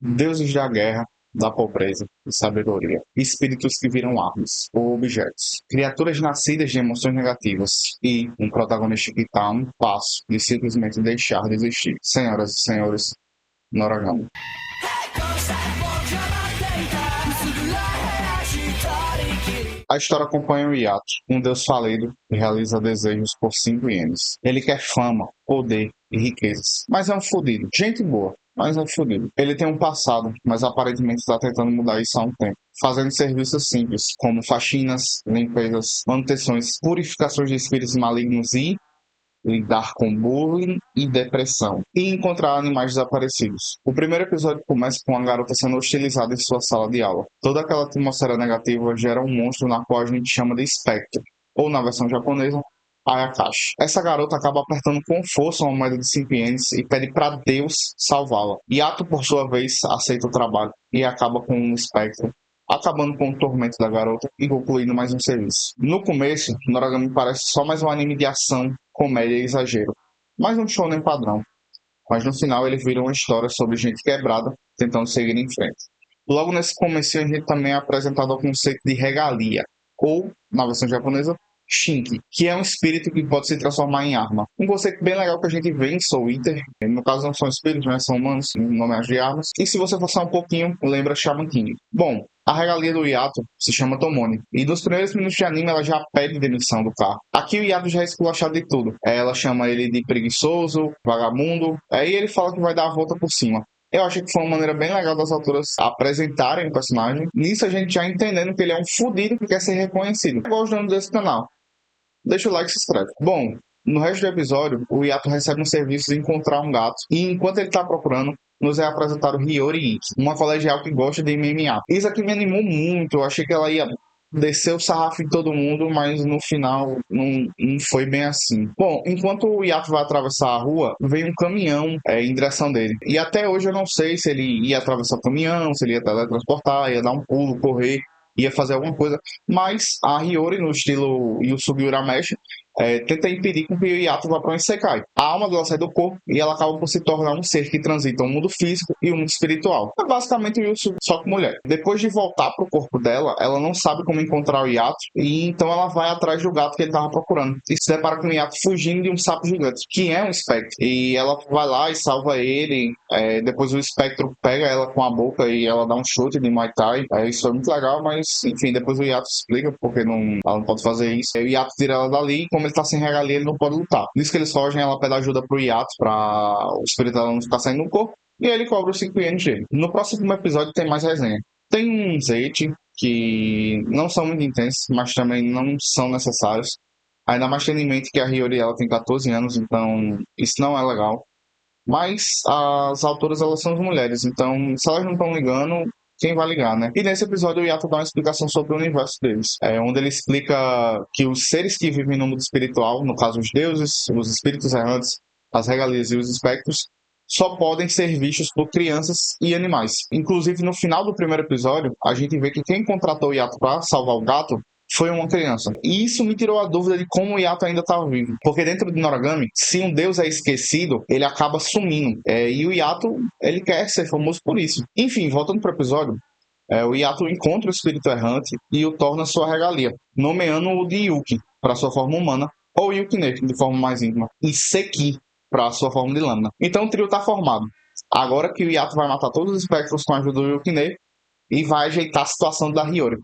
deuses da guerra, da pobreza e sabedoria, espíritos que viram armas ou objetos, criaturas nascidas de emoções negativas e um protagonista que está a um passo de simplesmente deixar de existir. Senhoras e senhores, Noragami. A história acompanha o Yato, um deus falido que realiza desejos por 5 ienes. Ele quer fama, poder e riquezas, mas é um fodido. Gente boa, mas é um fodido. Ele tem um passado, mas aparentemente está tentando mudar isso há um tempo. Fazendo serviços simples, como faxinas, limpezas, manutenções, purificações de espíritos malignos e lidar com bullying e depressão, e encontrar animais desaparecidos. O primeiro episódio começa com a garota sendo hostilizada em sua sala de aula. Toda aquela atmosfera negativa gera um monstro na qual a gente chama de espectro, ou na versão japonesa, Ayakashi. Essa garota acaba apertando com força uma moeda de 5 ienes e pede para Deus salvá-la. Yato, por sua vez, aceita o trabalho e acaba com um espectro, acabando com o tormento da garota e concluindo mais um serviço. No começo, Noragami parece só mais um anime de ação, comédia e exagero, mas um shonen padrão. Mas no final ele vira uma história sobre gente quebrada tentando seguir em frente. Logo nesse começo a gente também é apresentado ao conceito de regalia, ou, na versão japonesa, Shinki, que é um espírito que pode se transformar em arma. Um conceito bem legal que a gente vê em Soul Eater, no caso não são espíritos, né, são humanos, em homenagem de armas. E se você forçar um pouquinho, lembra Shaman King. Bom, a regalia do Yato se chama Tomone, e nos primeiros minutos de anime ela já pede demissão do carro. Aqui o Yato já é esculachado de tudo. Ela chama ele de preguiçoso, vagabundo, aí ele fala que vai dar a volta por cima. Eu achei que foi uma maneira bem legal das autoras apresentarem o personagem. Nisso a gente já entendendo que ele é um fudido que quer ser reconhecido. Eu gosto desse canal. Deixa o like e se inscreve. Bom, no resto do episódio, o Yato recebe um serviço de encontrar um gato. E enquanto ele está procurando, nos é apresentado Hiyori Iki, uma colegial que gosta de MMA. Isso aqui me animou muito. Eu achei que ela ia descer o sarrafo em todo mundo, mas no final não foi bem assim. Bom, enquanto o Yato vai atravessar a rua, vem um caminhão em direção dele. E até hoje eu não sei se ele ia atravessar o caminhão, se ele ia teletransportar, ia dar um pulo, correr, ia fazer alguma coisa, mas a Hiyori, no estilo Yusuke Urameshi, tenta impedir com que o Yato vá para um Isekai. A alma dela sai do corpo e ela acaba por se tornar um ser que transita o mundo físico e o mundo espiritual. É basicamente o Yusuke, só que mulher. Depois de voltar pro corpo dela, ela não sabe como encontrar o Yato e então ela vai atrás do gato que ele estava procurando. E se depara com o Yato fugindo de um sapo gigante, que é um espectro. E ela vai lá e salva ele. Depois o espectro pega ela com a boca e ela dá um chute de Muay Thai. Isso é muito legal, mas enfim, depois o Yato explica porque ela não pode fazer isso. O Yato tira ela dali e como ele tá sem regalia, ele não pode lutar. Nisso que eles fogem, ela pede ajuda pro Yato pra o espírito dela não ficar saindo do corpo. E aí ele cobra os 5 ienes dele. No próximo episódio tem mais resenha. Tem uns hate que não são muito intensos, mas também não são necessários. Ainda mais tendo em mente que a Hiyori ela tem 14 anos, então isso não é legal. Mas as autoras elas são as mulheres, então se elas não estão ligando, quem vai ligar, né? E nesse episódio o Yato dá uma explicação sobre o universo deles, onde ele explica que os seres que vivem no mundo espiritual, no caso os deuses, os espíritos errantes, as regalias e os espectros, só podem ser vistos por crianças e animais. Inclusive no final do primeiro episódio, a gente vê que quem contratou o Yato para salvar o gato foi uma criança. E isso me tirou a dúvida de como o Yato ainda estava vivo. Porque dentro de Noragami, se um deus é esquecido, ele acaba sumindo. E o Yato, ele quer ser famoso por isso. Enfim, voltando para o episódio, o Yato encontra o espírito errante e o torna sua regalia, nomeando-o de Yuki, para sua forma humana, ou Yukine, de forma mais íntima, e Seki, para sua forma de lâmina. Então o trio está formado. Agora que o Yato vai matar todos os espectros com a ajuda do Yukine e vai ajeitar a situação da Hiyori.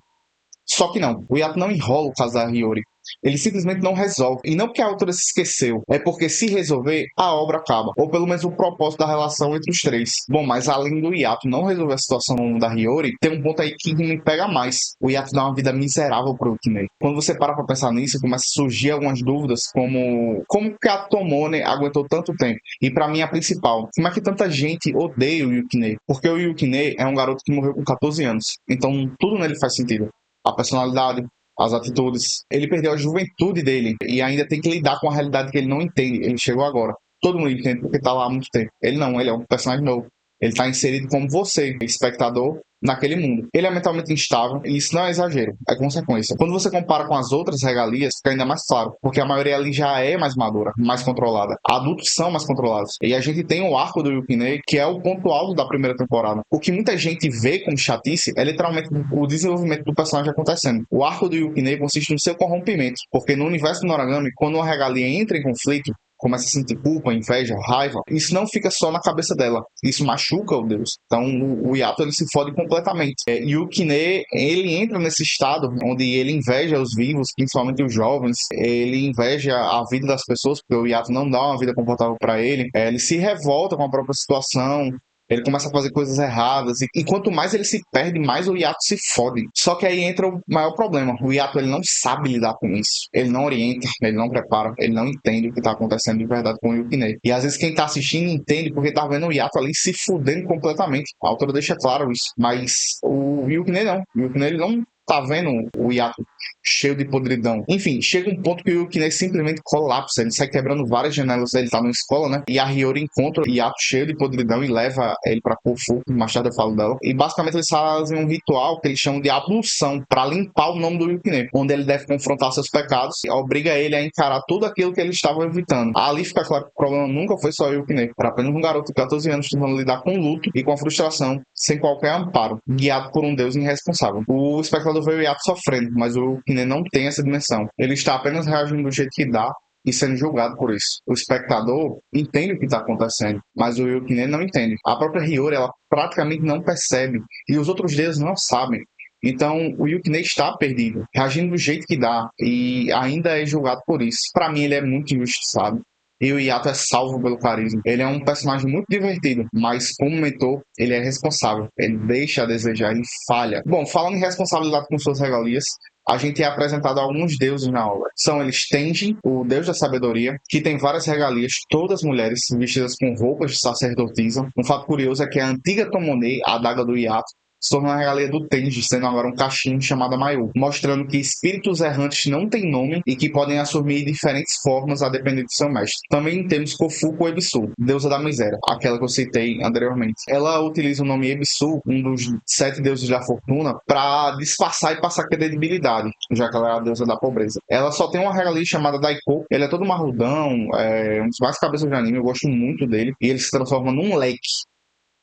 Só que não, o Yato não enrola o caso da Hiyori. Ele simplesmente não resolve. E não porque a autora se esqueceu, é porque se resolver, a obra acaba. Ou pelo menos o propósito da relação entre os três. Bom, mas além do Yato não resolver a situação da Hiyori, tem um ponto aí que me pega mais. O Yato dá uma vida miserável pro Yukinei. Quando você para pra pensar nisso, começa a surgir algumas dúvidas, como que a Tomone aguentou tanto tempo? E pra mim a principal, como é que tanta gente odeia o Yukinei? Porque o Yukinei é um garoto que morreu com 14 anos. Então tudo nele faz sentido. A personalidade, as atitudes. Ele perdeu a juventude dele e ainda tem que lidar com a realidade que ele não entende. Ele chegou agora. Todo mundo entende porque tá lá há muito tempo. Ele não, ele é um personagem novo. Ele tá inserido como você, espectador, naquele mundo. Ele é mentalmente instável, e isso não é exagero, é consequência. Quando você compara com as outras regalias, fica ainda mais claro, porque a maioria ali já é mais madura, mais controlada. Adultos são mais controlados. E a gente tem o arco do Yukine, que é o ponto alto da primeira temporada. O que muita gente vê como chatice é literalmente o desenvolvimento do personagem acontecendo. O arco do Yukine consiste no seu corrompimento, porque no universo do Noragami, quando uma regalia entra em conflito, começa a sentir culpa, inveja, raiva, isso não fica só na cabeça dela. Isso machuca o deus. Então o Yato ele se fode completamente. E o Kine, ele entra nesse estado onde ele inveja os vivos, principalmente os jovens. Ele inveja a vida das pessoas, porque o Yato não dá uma vida confortável para ele. Ele se revolta com a própria situação. Ele começa a fazer coisas erradas. E quanto mais ele se perde, mais o Yato se fode. Só que aí entra o maior problema. O Yato ele não sabe lidar com isso. Ele não orienta, ele não prepara, ele não entende o que está acontecendo de verdade com o Yukine. E às vezes quem está assistindo entende porque tá vendo o Yato ali se fudendo completamente. A autora deixa claro isso. Mas o Yukine não. O Yukine ele não tá vendo o Yato cheio de podridão. Enfim, chega um ponto que o Yukine simplesmente colapsa. Ele sai quebrando várias janelas. Ele tá numa escola, né? E a Hiyori encontra o Yato cheio de podridão e leva ele pra Kofu. Mais tarde eu falo dela. E basicamente eles fazem um ritual que eles chamam de ablução pra limpar o nome do Yukine, onde ele deve confrontar seus pecados e obriga ele a encarar tudo aquilo que ele estava evitando. Ali fica claro que o problema nunca foi só o Yukine. Era apenas um garoto de 14 anos tentando lidar com o luto e com a frustração, sem qualquer amparo, guiado por um deus irresponsável. O espectador vê o Yato sofrendo, mas o Yukine não tem essa dimensão. Ele está apenas reagindo do jeito que dá e sendo julgado por isso. O espectador entende o que está acontecendo, mas o Yukine não entende. A própria Hiyori, ela praticamente não percebe, e os outros deuses não sabem. Então, o Yukine está perdido, reagindo do jeito que dá, e ainda é julgado por isso. Para mim, ele é muito injustiçado. E o Yato é salvo pelo carisma. Ele é um personagem muito divertido, mas como mentor, ele é responsável. Ele deixa a desejar, ele falha. Bom, falando em responsabilidade com suas regalias, a gente é apresentado a alguns deuses na obra. São eles Tenjin, o deus da sabedoria, que tem várias regalias, todas mulheres vestidas com roupas de sacerdotisa. Um fato curioso é que a antiga Tomone, a adaga do Yato, se tornou a regalia do Tenji, sendo agora um cachimbo chamado Mayu, mostrando que espíritos errantes não têm nome e que podem assumir diferentes formas a depender do seu mestre. Também temos Kofuko Ebisu, deusa da miséria, aquela que eu citei anteriormente. Ela utiliza o nome Ebisu, um dos 7 deuses da fortuna, para disfarçar e passar credibilidade, já que ela é a deusa da pobreza. Ela só tem uma regalia chamada Daiko, ele é todo marrudão, um dos mais cabeças de anime, eu gosto muito dele, e ele se transforma num leque.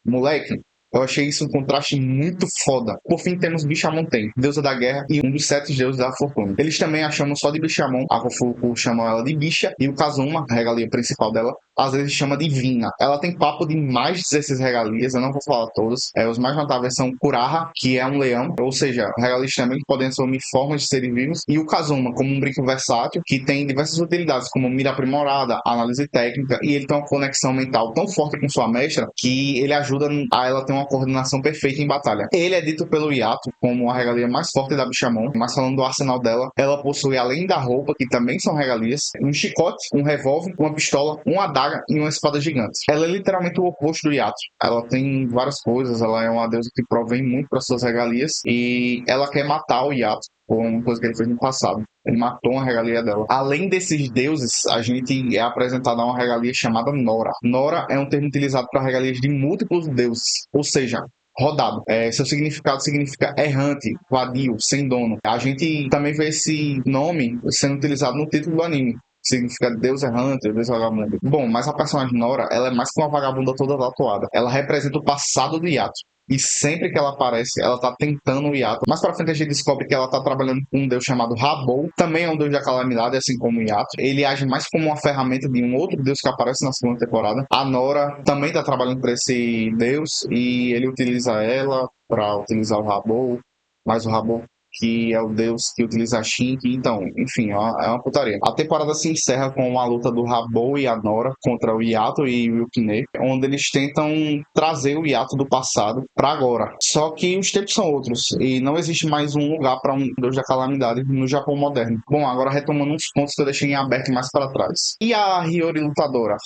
Moleque, eu achei isso um contraste muito foda. Por fim, temos Bishamon Ten, deusa da guerra e um dos 7 deuses da fortuna. Eles também a chamam só de Bishamon, a Kofuku chama ela de Bisha, e o Kazuma, a regalia principal dela, às vezes chama de Vina. Ela tem papo de mais de 16 regalias, eu não vou falar todas. Os mais notáveis são Kuraha, que é um leão, ou seja, regalias também que podem assumir formas de seres vivos, e o Kazuma, como um brinco versátil, que tem diversas utilidades, como mira aprimorada, análise técnica, e ele tem uma conexão mental tão forte com sua mestra, que ele ajuda a ela ter uma coordenação perfeita em batalha. Ele é dito pelo Yato como a regalia mais forte da Bishamon, mas falando do arsenal dela, ela possui, além da roupa, que também são regalias, um chicote, um revólver, uma pistola, uma adaga e uma espada gigante. Ela é literalmente o oposto do Yato. Ela tem várias coisas, ela é uma deusa que provém muito para suas regalias e ela quer matar o Yato por uma coisa que ele fez no passado. Ele matou uma regalia dela. Além desses deuses, a gente é apresentado a uma regalia chamada Nora. Nora é um termo utilizado para regalias de múltiplos deuses, ou seja, rodado. Seu significado significa errante, vadio, sem dono. A gente também vê esse nome sendo utilizado no título do anime. Significa Deus errante, Deus vagabundo. Bom, mas a personagem Nora, ela é mais que uma vagabunda toda tatuada. Ela representa o passado do Yato. E sempre que ela aparece, ela tá tentando o Yato. Mais pra frente a gente descobre que ela tá trabalhando com um deus chamado Rabou. Também é um deus da calamidade, assim como o Yato. Ele age mais como uma ferramenta de um outro deus que aparece na segunda temporada. A Nora também tá trabalhando para esse deus e ele utiliza ela para utilizar o Rabou. Mas o Rabou que é o deus que utiliza a Shinki. Então, enfim, é uma putaria. A temporada se encerra com uma luta do Rabou e a Nora contra o Yato e o Yukine, onde eles tentam trazer o Yato do passado para agora. Só que os tempos são outros e não existe mais um lugar para um deus da calamidade no Japão moderno. Bom, agora retomando uns pontos que eu deixei em aberto mais para trás. E a Hiyori lutadora?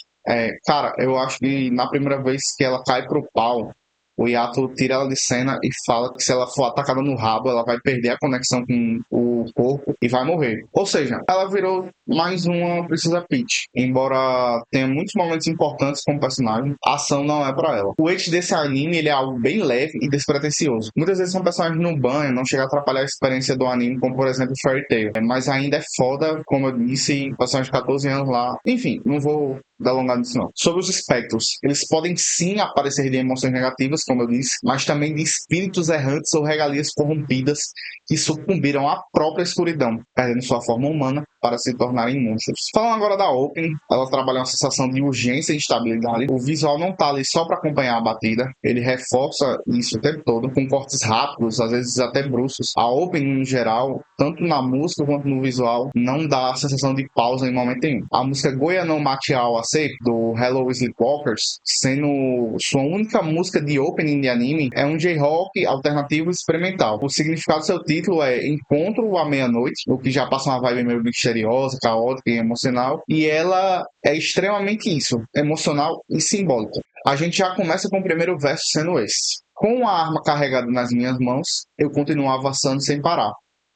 Cara, eu acho que na primeira vez que ela cai pro pau, O Yato tira ela de cena e fala que se ela for atacada no rabo, ela vai perder a conexão com o corpo e vai morrer. Ou seja, ela virou mais uma Princesa Peach. Embora tenha muitos momentos importantes como personagem, a ação não é pra ela. O eixo desse anime ele é algo bem leve e despretensioso. Muitas vezes são personagens no banho, não chega a atrapalhar a experiência do anime, como por exemplo Fairy Tail. Mas ainda é foda, como eu disse, personagem de 14 anos lá. Enfim, não vou dar alongado nisso não. Sobre os espectros, eles podem sim aparecer de emoções negativas, como eu disse, mas também de espíritos errantes ou regalias corrompidas que sucumbiram à própria escuridão, perdendo sua forma humana para se tornarem monstros. Falando agora da Open, ela trabalha uma sensação de urgência e instabilidade. O visual não tá ali só para acompanhar a batida, ele reforça isso o tempo todo, com cortes rápidos, às vezes até bruscos. A Open, em geral, tanto na música quanto no visual, não dá a sensação de pausa em momento nenhum. A música Goya no Machi Awase, do Hello Sleepwalkers, sendo sua única música de opening de anime, é um J-rock alternativo experimental. O significado do seu título é Encontro à Meia-Noite, o que já passa uma vibe meio misteriosa, caótica e emocional, e ela é extremamente isso, emocional e simbólica. A gente já começa com o primeiro verso sendo esse. Com a arma carregada nas minhas mãos, eu continuo avançando sem parar,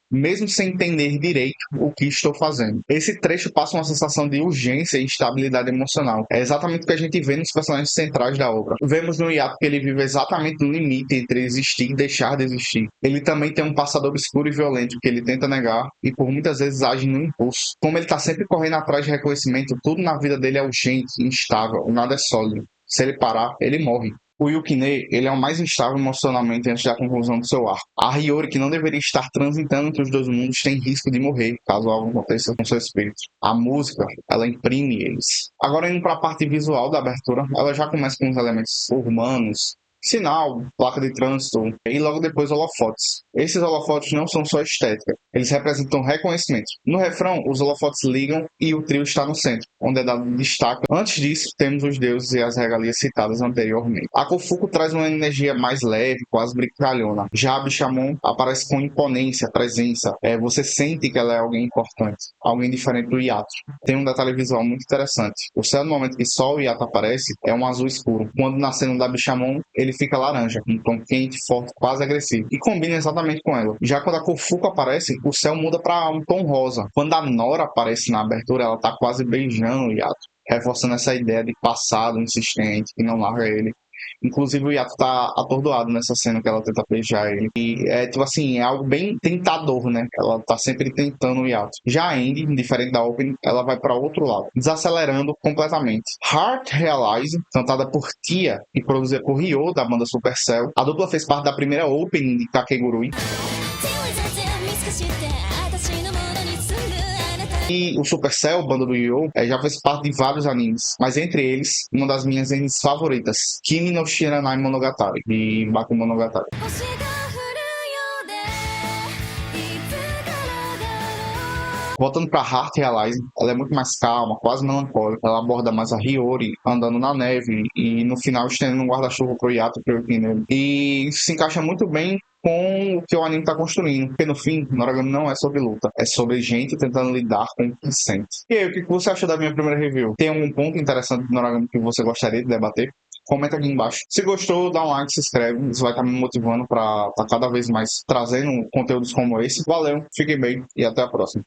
mesmo sem entender direito o que estou fazendo. Esse trecho passa uma sensação de urgência e instabilidade emocional. É exatamente o que a gente vê nos personagens centrais da obra. Vemos no Yato que ele vive exatamente no limite entre existir e deixar de existir. Ele também tem um passado obscuro e violento que ele tenta negar e por muitas vezes age no impulso. Como ele está sempre correndo atrás de reconhecimento, tudo na vida dele é urgente, instável, nada é sólido. Se ele parar, ele morre. O Yukine, ele é o mais instável emocionalmente antes da conclusão do seu arco. A Hiyori, que não deveria estar transitando entre os dois mundos, tem risco de morrer, caso algo aconteça com seu espírito. A música, ela imprime eles. Agora, indo para a parte visual da abertura, ela já começa com os elementos urbanos, sinal, placa de trânsito e logo depois holofotes. Esses holofotes não são só estética, eles representam reconhecimento. No refrão, os holofotes ligam e o trio está no centro, onde é dado destaque. Antes disso, temos os deuses e as regalias citadas anteriormente. A Kofuku traz uma energia mais leve, quase brincalhona. Já a Bishamon aparece com imponência, presença. Você sente que ela é alguém importante, alguém diferente do Yato. Tem um detalhe visual muito interessante. O céu, no momento que só o Yato aparece, é um azul escuro. Quando na cena da Bishamon, ele fica laranja, um tom quente, forte, quase agressivo. E combina exatamente com ela. Já quando a Kofuku aparece, o céu muda para um tom rosa. Quando a Nora aparece na abertura, ela tá quase beijando o Yato, reforçando essa ideia de passado insistente, que não larga ele. Inclusive o Yato tá atordoado nessa cena que ela tenta beijar ele. E é tipo assim, é algo bem tentador, né? Ela tá sempre tentando o Yato. Já a Andy, diferente da Open, ela vai para outro lado, desacelerando completamente. Heart Realize, cantada por Tia e produzida por Ryo, da banda Supercell. A dupla fez parte da primeira Opening de Kakegurui. E o Supercell, banda do Yu, já fez parte de vários animes, mas entre eles, uma das minhas animes favoritas, Kimi no Shiranai Monogatari, de Bakemonogatari. Voltando para Heart Realize, ela é muito mais calma, quase melancólica. Ela aborda mais a Hiyori andando na neve e no final estendendo um guarda-chuva pro Yato e pro Yukine. E isso se encaixa muito bem com o que o anime está construindo. Porque no fim, Noragami não é sobre luta, é sobre gente tentando lidar com o que sente. E aí, o que você achou da minha primeira review? Tem algum ponto interessante do Noragami que você gostaria de debater? Comenta aqui embaixo. Se gostou, dá um like, se inscreve. Isso vai estar me motivando para estar cada vez mais trazendo conteúdos como esse. Valeu, fiquem bem e até a próxima.